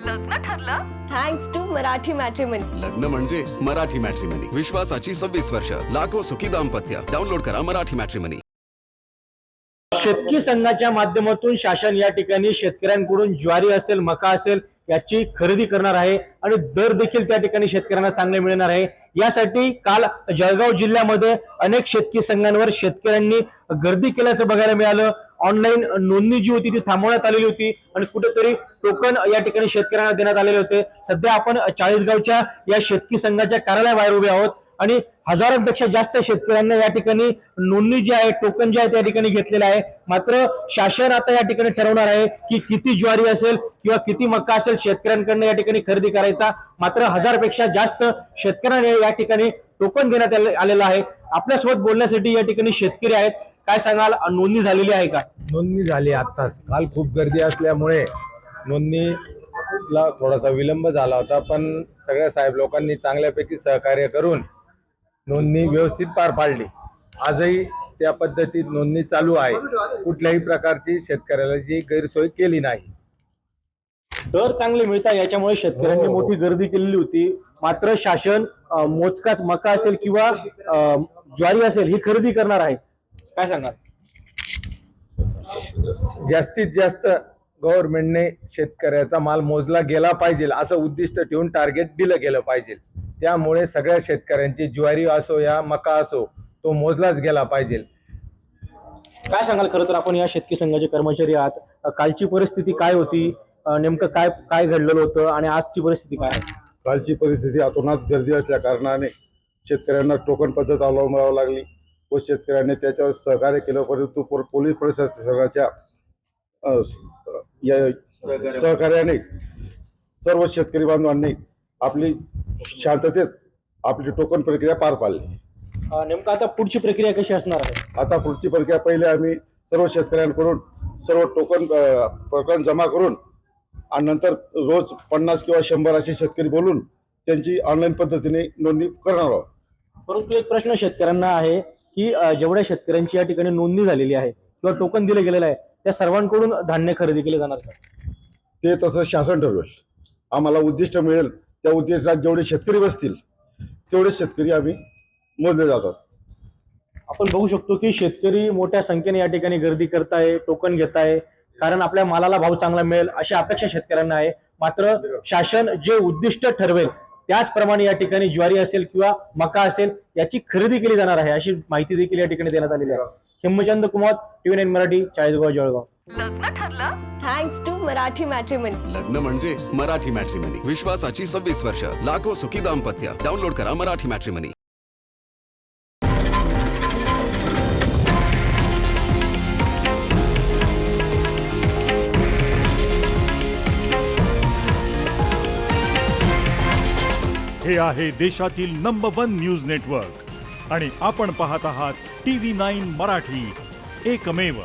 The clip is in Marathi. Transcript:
लग्न ठरलं? Thanks to Marathi matrimony. लग्न म्हणजे मराठी मॅट्रिमनी. विश्वासाची 26 वर्ष. लाखो सुखी दाम्पत्य. डाउनलोड करा मराठी मॅट्रिमनी. शेतकी संघाच्या माध्यमातून शासन या ठिकाणी शेतकऱ्यांकडून ज्वारी असेल, मका असेल याची खरेदी करणार आहे आणि दर देखील त्या ठिकाणी शेतकऱ्यांना चांगले मिळणार आहे. यासाठी काल जळगाव जिल्ह्यामध्ये अनेक शेतकी संघांवर शेतकऱ्यांनी गर्दी केल्याचं बघायला मिळालं. ऑनलाईन नोंदणी जी होती ती थांबवण्यात आलेली होती आणि कुठेतरी टोकन या ठिकाणी शेतकऱ्यांना देण्यात आलेले होते. सध्या आपण चाळीसगावच्या या शेतकी संघाच्या कार्यालयाबाहेर उभे आहोत आणि हजारांपेक्षा जास्त शेतकऱ्यांना या ठिकाणी नोंदणी जी आहे, टोकन जे आहे त्या ठिकाणी घेतलेलं आहे. मात्र शासन आता या ठिकाणी ठरवणार आहे की किती ज्वारी असेल किंवा किती मका असेल शेतकऱ्यांकडून या ठिकाणी खरेदी करायचा. मात्र 1000पेक्षा जास्त शेतकऱ्यांना या ठिकाणी टोकन देण्यात आलेलं आहे. आपल्यासोबत बोलण्यासाठी या ठिकाणी शेतकरी आहेत. काय सांगाल, नोंदणी झालेली आहे का? नोंदणी झाली आत्ताच. काल खूप गर्दी असल्यामुळे नोंदणीला थोडासा विलंब झाला होता, पण सगळ्या साहेब लोकांनी चांगल्यापैकी सहकार्य करून नोंदणी व्यवस्थित पार पाडली. आजही त्या पद्धतीत नोंदणी चालू आहे. कुठल्याही प्रकारची शेतकऱ्याला जी गैरसोय केली नाही. दर चांगले मिळतात याच्यामुळे शेतकऱ्यांनी हो. मोठी गर्दी केलेली होती. मात्र शासन मोजकाच मका असेल किंवा ज्वारी असेल ही खरेदी करणार आहे. काय सांगाल? जास्तीत जास्त गव्हर्नमेंटने शेतकऱ्याचा माल मोजला गेला पाहिजे असं उद्दिष्ट ठेवून टार्गेट दिलं गेलं पाहिजे. त्यामुळे सगळ्या शेतकऱ्यांची ज्वारी असो या मका असो तो मोजलाच गेला पाहिजे. काय सांगाल? खरं तर आपण या शेतकी संघाचे कर्मचारी आहात. कालची परिस्थिती काय होती, नेमकं काय काय घडलेलं होतं आणि आजची परिस्थिती काय आहे? कालची परिस्थिती अतोनात गर्दी असल्या कारणाने शेतकऱ्यांना टोकन पद्धत अवलंबावी लागली व शेतकऱ्यांनी त्याच्यावर सहकार्य केलं. परंतु पोलीस प्रशासनाच्या सहकार्याने सर्व शेतकरी बांधवांनी आपली शांततेत आपली टोकन प्रक्रिया पार पाडली. नेमकं आता पुढची प्रक्रिया कशी असणार आहे? आता पुढची प्रक्रिया पहिले आम्ही सर्व शेतकऱ्यांकडून सर्व टोकन प्रकरण जमा करून आणि नंतर रोज 50 किंवा 100 असे शेतकरी बोलून त्यांची ऑनलाईन पद्धतीने नोंदणी करणार आहोत. परंतु एक प्रश्न शेतकऱ्यांना आहे की जेवढ्या शेतकऱ्यांची या ठिकाणी नोंदणी झालेली आहे किंवा टोकन दिलं गेलेलं आहे त्या सर्वांकडून धान्य खरेदी केले जाणार का? ते तसं शासन ठरवेल. आम्हाला उद्दिष्ट मिळेल त्या उद्दिष्टात जेवढे शेतकरी बसतील तेवढे शेतकरी आम्ही मोजले जातात. आपण बघू शकतो की शेतकरी मोठ्या संख्येने या ठिकाणी गर्दी करताय, टोकन घेताय, कारण आपल्या मालाला भाव चांगला मिळेल अशी अपेक्षा शेतकऱ्यांना आहे. मात्र शासन जे उद्दिष्ट ठरवेल त्याचप्रमाणे या ठिकाणी ज्वारी असेल किंवा मका असेल याची खरेदी केली जाणार आहे अशी माहिती देखील या ठिकाणी देण्यात आलेली आहे. हिम्मचंद कुमार, TV9 मराठी, चाळीसगाव, जळगाव. लग्न ठरलं? Thanks to Marathi matrimony. लग्न म्हणजे मराठी मॅट्रिमनी. विश्वासाची 26 वर्ष. लाखो सुखी दाम्पत्य. डाउनलोड करा मराठी मॅट्रिमनी. हे आहे देशातील नंबर 1 न्यूज नेटवर्क आणि आपण पाहत आहात TV9 मराठी, एकमेव.